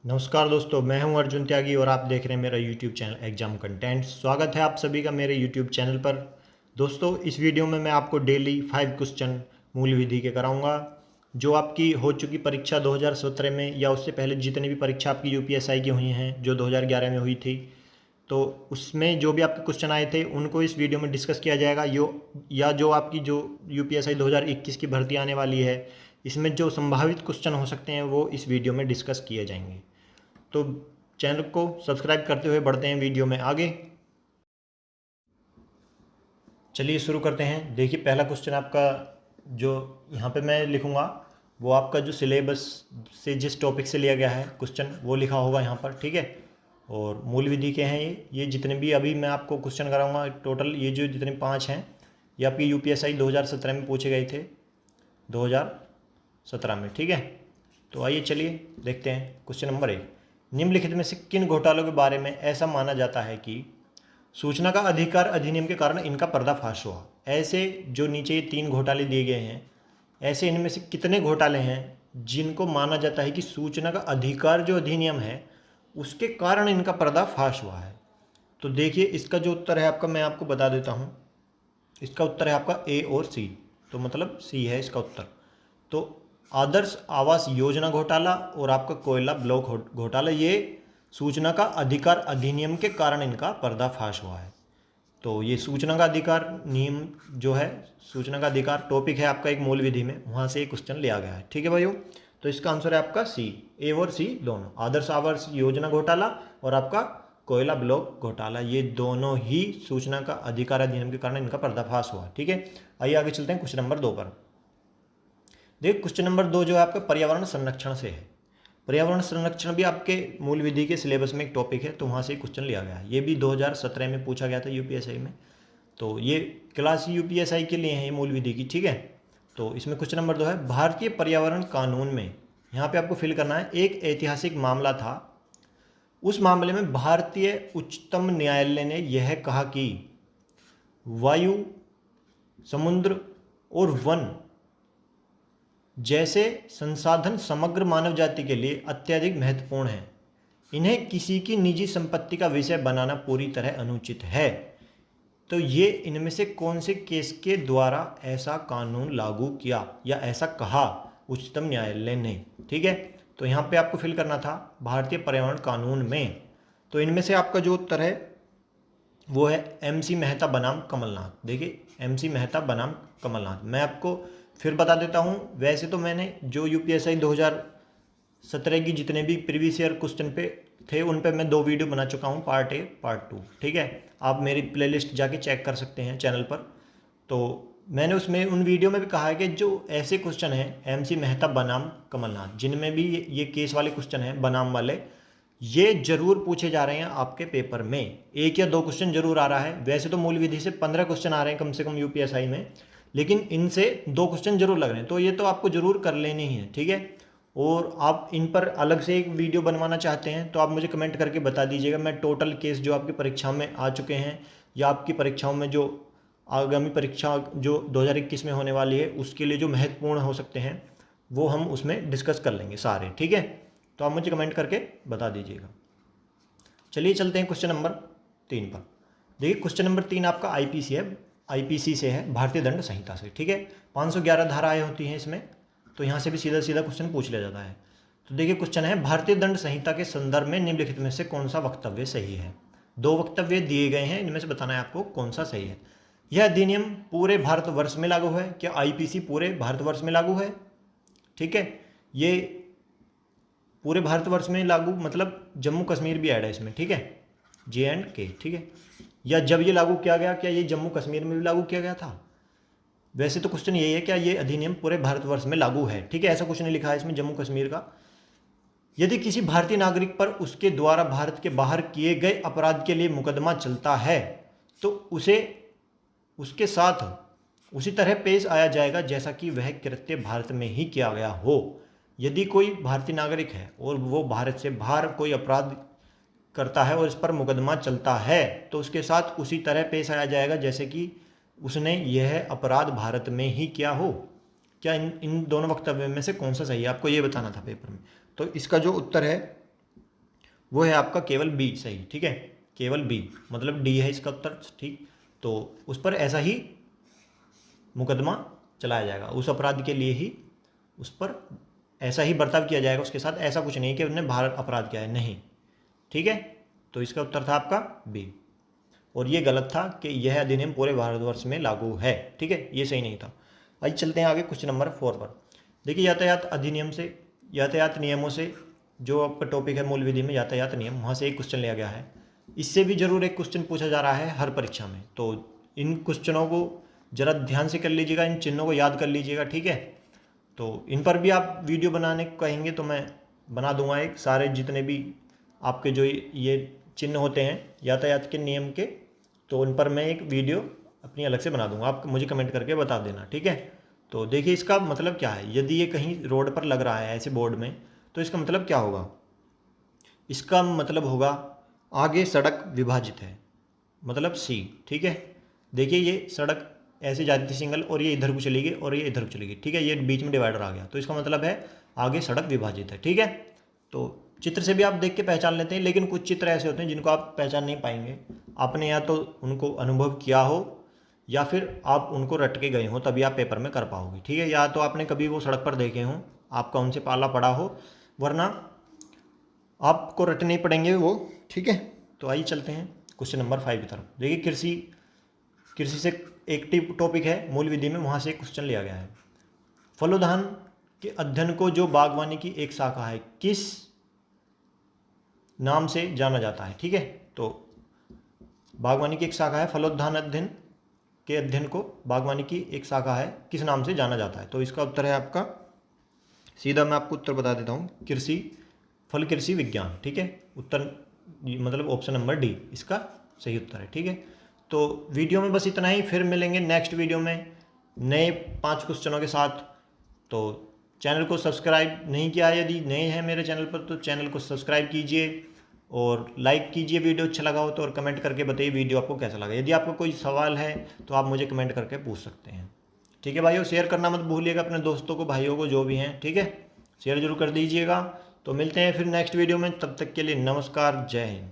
नमस्कार दोस्तों, मैं हूं अर्जुन त्यागी और आप देख रहे हैं मेरा यूट्यूब चैनल एग्जाम कंटेंट। स्वागत है आप सभी का मेरे यूट्यूब चैनल पर। दोस्तों, इस वीडियो में मैं आपको डेली 5 क्वेश्चन मूल विधि के कराऊंगा जो आपकी हो चुकी परीक्षा 2017 में या उससे पहले जितनी भी परीक्षा आपकी यूपीएसआई की हुई हैं जो 2011 में हुई थी, तो उसमें जो भी आपके क्वेश्चन आए थे उनको इस वीडियो में डिस्कस किया जाएगा। जो आपकी जो यूपीएसआई 2021 की भर्ती आने वाली है, इसमें जो संभावित क्वेश्चन हो सकते हैं वो इस वीडियो में डिस्कस किए जाएंगे। तो चैनल को सब्सक्राइब करते हुए बढ़ते हैं वीडियो में आगे। चलिए शुरू करते हैं। देखिए, पहला क्वेश्चन आपका जो यहाँ पे मैं लिखूँगा वो आपका जो सिलेबस से जिस टॉपिक से लिया गया है क्वेश्चन वो लिखा होगा यहाँ पर, ठीक है। और मूल विधि के हैं ये जितने भी अभी मैं आपको क्वेश्चन कराऊंगा, टोटल ये जो जितने 5 हैं ये आपकी यूपीएसआई 2017 में पूछे गए थे, 2017 में, ठीक है। तो आइए चलिए देखते हैं क्वेश्चन नंबर 1। निम्नलिखित में से किन घोटालों के बारे में ऐसा माना जाता है कि सूचना का अधिकार अधिनियम के कारण इनका पर्दाफाश हुआ। ऐसे जो नीचे ये 3 घोटाले दिए गए हैं, ऐसे इनमें से कितने घोटाले हैं जिनको माना जाता है कि सूचना का अधिकार जो अधिनियम है उसके कारण इनका पर्दाफाश हुआ है। तो देखिए, इसका जो उत्तर है आपका, मैं आपको बता देता हूँ। इसका उत्तर है आपका ए और सी, तो मतलब सी है इसका उत्तर। तो आदर्श आवास योजना घोटाला और आपका कोयला ब्लॉक घोटाला, ये सूचना का अधिकार अधिनियम के कारण इनका पर्दाफाश हुआ है। तो ये सूचना का अधिकार नियम जो है, सूचना का अधिकार टॉपिक है आपका एक मूल विधि में, वहाँ से एक क्वेश्चन लिया गया है, ठीक है भाइयों। तो इसका आंसर है आपका सी, ए और सी दोनों। आदर्श आवास योजना घोटाला और आपका कोयला ब्लॉक घोटाला, ये दोनों ही सूचना का अधिकार अधिनियम के कारण इनका पर्दाफाश हुआ, ठीक है। आइए आगे चलते हैं क्वेश्चन नंबर 2 पर। देखिए, क्वेश्चन नंबर 2 जो है आपका पर्यावरण संरक्षण से है। पर्यावरण संरक्षण भी आपके मूल विधि के सिलेबस में एक टॉपिक है, तो वहाँ से क्वेश्चन लिया गया है। ये भी 2017 में पूछा गया था यूपीएसआई में, तो ये क्लास यूपीएसआई के लिए है ये मूल विधि की, ठीक है। तो इसमें क्वेश्चन नंबर 2 है, भारतीय पर्यावरण कानून में, यहाँ पे आपको फिल करना है, एक ऐतिहासिक मामला था। उस मामले में भारतीय उच्चतम न्यायालय ने यह कहा कि वायु, समुद्र और वन जैसे संसाधन समग्र मानव जाति के लिए अत्यधिक महत्वपूर्ण हैं। इन्हें किसी की निजी संपत्ति का विषय बनाना पूरी तरह अनुचित है। तो ये इनमें से कौन से केस के द्वारा ऐसा कानून लागू किया या ऐसा कहा उच्चतम न्यायालय ने, ठीक है। तो यहाँ पे आपको फिल करना था भारतीय पर्यावरण कानून में। तो इनमें से आपका जो उत्तर है वो है MC मेहता बनाम कमलनाथ। देखिए, MC मेहता बनाम कमलनाथ, मैं आपको फिर बता देता हूँ। वैसे तो मैंने जो यूपीएसआई 2017 की जितने भी प्रीवियस ईयर क्वेश्चन पे थे उन पे मैं 2 वीडियो बना चुका हूँ, पार्ट ए पार्ट 2, ठीक है। आप मेरी प्लेलिस्ट जाके चेक कर सकते हैं चैनल पर। तो मैंने उसमें उन वीडियो में भी कहा है कि जो ऐसे क्वेश्चन हैं MC मेहता बनाम कमलनाथ, जिनमें भी ये केस वाले क्वेश्चन हैं बनाम वाले, ये जरूर पूछे जा रहे हैं आपके पेपर में। 1 या 2 क्वेश्चन जरूर आ रहा है। वैसे तो मूल विधि से 15 क्वेश्चन आ रहे हैं कम से कम यूपीएसआई में, लेकिन इनसे 2 क्वेश्चन जरूर लग रहे हैं, तो ये तो आपको जरूर कर लेने ही है, ठीक है। और आप इन पर अलग से एक वीडियो बनवाना चाहते हैं तो आप मुझे कमेंट करके बता दीजिएगा। मैं टोटल केस जो आपकी परीक्षा में आ चुके हैं या आपकी परीक्षाओं में जो आगामी परीक्षा जो 2021 में होने वाली है उसके लिए जो महत्वपूर्ण हो सकते हैं वो हम उसमें डिस्कस कर लेंगे सारे, ठीक है। तो आप मुझे कमेंट करके बता दीजिएगा। चलिए चलते हैं क्वेश्चन नंबर 3 पर। देखिए, क्वेश्चन नंबर 3 आपका आईपीसी है, आईपीसी से है, भारतीय दंड संहिता से, ठीक है। 511 धाराएं होती हैं इसमें, तो यहाँ से भी सीधा सीधा क्वेश्चन पूछ लिया जाता है। तो देखिए, क्वेश्चन है, भारतीय दंड संहिता के संदर्भ में निम्नलिखित में से कौन सा वक्तव्य सही है। 2 वक्तव्य दिए गए हैं, इनमें से बताना है आपको कौन सा सही है। यह अधिनियम पूरे भारतवर्ष में लागू है। क्या आईपीसी पूरे भारतवर्ष में लागू है, ठीक है। ये पूरे भारतवर्ष में लागू मतलब जम्मू कश्मीर भी ऐड है इसमें, ठीक है, J&K, ठीक है। या जब ये लागू किया गया, क्या ये जम्मू कश्मीर में भी लागू किया गया था। वैसे तो क्वेश्चन यही है, क्या ये अधिनियम पूरे भारतवर्ष में लागू है, ठीक है। ऐसा कुछ नहीं लिखा है इसमें जम्मू कश्मीर का। यदि किसी भारतीय नागरिक पर उसके द्वारा भारत के बाहर किए गए अपराध के लिए मुकदमा चलता है तो उसे उसके साथ उसी तरह पेश आया जाएगा जैसा कि वह कृत्य भारत में ही किया गया हो। यदि कोई भारतीय नागरिक है और वो भारत से बाहर कोई अपराध करता है और इस पर मुकदमा चलता है तो उसके साथ उसी तरह पेश आया जाएगा जैसे कि उसने यह अपराध भारत में ही किया हो। क्या इन दोनों वक्तव्य में से कौन सा सही है, आपको ये बताना था पेपर में। तो इसका जो उत्तर है वो है आपका केवल बी सही, ठीक है, केवल बी, मतलब डी है इसका उत्तर, ठीक। तो उस पर ऐसा ही मुकदमा चलाया जाएगा, उस अपराध के लिए ही उस पर ऐसा ही बर्ताव किया जाएगा उसके साथ, ऐसा कुछ नहीं कि उन्होंने बाहर अपराध किया है, नहीं, ठीक है। तो इसका उत्तर था आपका बी, और ये गलत था कि यह अधिनियम पूरे भारतवर्ष में लागू है, ठीक है, ये सही नहीं था। आइए चलते हैं आगे क्वेश्चन नंबर 4 पर। देखिए यातायात अधिनियम से, यातायात नियमों से, जो आपका टॉपिक है मूल विधि में यातायात नियम, वहाँ से एक क्वेश्चन लिया गया है। इससे भी जरूर एक क्वेश्चन पूछा जा रहा है हर परीक्षा में, तो इन क्वेश्चनों को जरा ध्यान से कर लीजिएगा, इन चिन्हों को याद कर लीजिएगा, ठीक है। तो इन पर भी आप वीडियो बनाने को कहेंगे तो मैं बना दूंगा एक, सारे जितने भी आपके जो ये चिन्ह होते हैं यातायात के नियम के, तो उन पर मैं एक वीडियो अपनी अलग से बना दूंगा, आप मुझे कमेंट करके बता देना, ठीक है। तो देखिए इसका मतलब क्या है, यदि ये कहीं रोड पर लग रहा है ऐसे बोर्ड में, तो इसका मतलब क्या होगा, इसका मतलब होगा आगे सड़क विभाजित है, मतलब सी, ठीक है। देखिए ये सड़क ऐसे जाती थी सिंगल, और ये इधर को चली गई और ये इधर को चली गई, ठीक है, ये बीच में डिवाइडर आ गया, तो इसका मतलब है आगे सड़क विभाजित है, ठीक है। तो चित्र से भी आप देख के पहचान लेते हैं, लेकिन कुछ चित्र ऐसे होते हैं जिनको आप पहचान नहीं पाएंगे, आपने या तो उनको अनुभव किया हो या फिर आप उनको रट के गए हो, तभी आप पेपर में कर पाओगे, ठीक है, या तो आपने कभी वो सड़क पर देखे हों, आपका उनसे पाला पड़ा हो, वरना आपको रटने ही पड़ेंगे वो, ठीक है। तो आइए चलते हैं क्वेश्चन नंबर 5 की तरफ। देखिए कृषि से एक टॉपिक है मूल विधि में, वहाँ से एक क्वेश्चन लिया गया है। फलोद्यान के अध्ययन को जो बागवानी की एक शाखा है, किस नाम से जाना जाता है, ठीक है। तो बागवानी की एक शाखा है, फलोद्यान अध्ययन के अध्ययन को बागवानी की एक शाखा है, किस नाम से जाना जाता है। तो इसका उत्तर है आपका, सीधा मैं आपको उत्तर बता देता हूँ, फल कृषि विज्ञान, ठीक है। उत्तर मतलब ऑप्शन नंबर डी इसका सही उत्तर है, ठीक है। तो वीडियो में बस इतना ही, फिर मिलेंगे नेक्स्ट वीडियो में नए 5 क्वेश्चनों के साथ। तो चैनल को सब्सक्राइब नहीं किया, यदि नए हैं मेरे चैनल पर तो चैनल को सब्सक्राइब कीजिए और लाइक कीजिए, वीडियो अच्छा लगा हो तो, और कमेंट करके बताइए वीडियो आपको कैसा लगा। यदि आपको कोई सवाल है तो आप मुझे कमेंट करके पूछ सकते हैं, ठीक है भाइयों। शेयर करना मत भूलिएगा अपने दोस्तों को, भाइयों को, जो भी हैं, ठीक है, शेयर जरूर कर दीजिएगा। तो मिलते हैं फिर नेक्स्ट वीडियो में, तब तक के लिए नमस्कार, जय हिंद।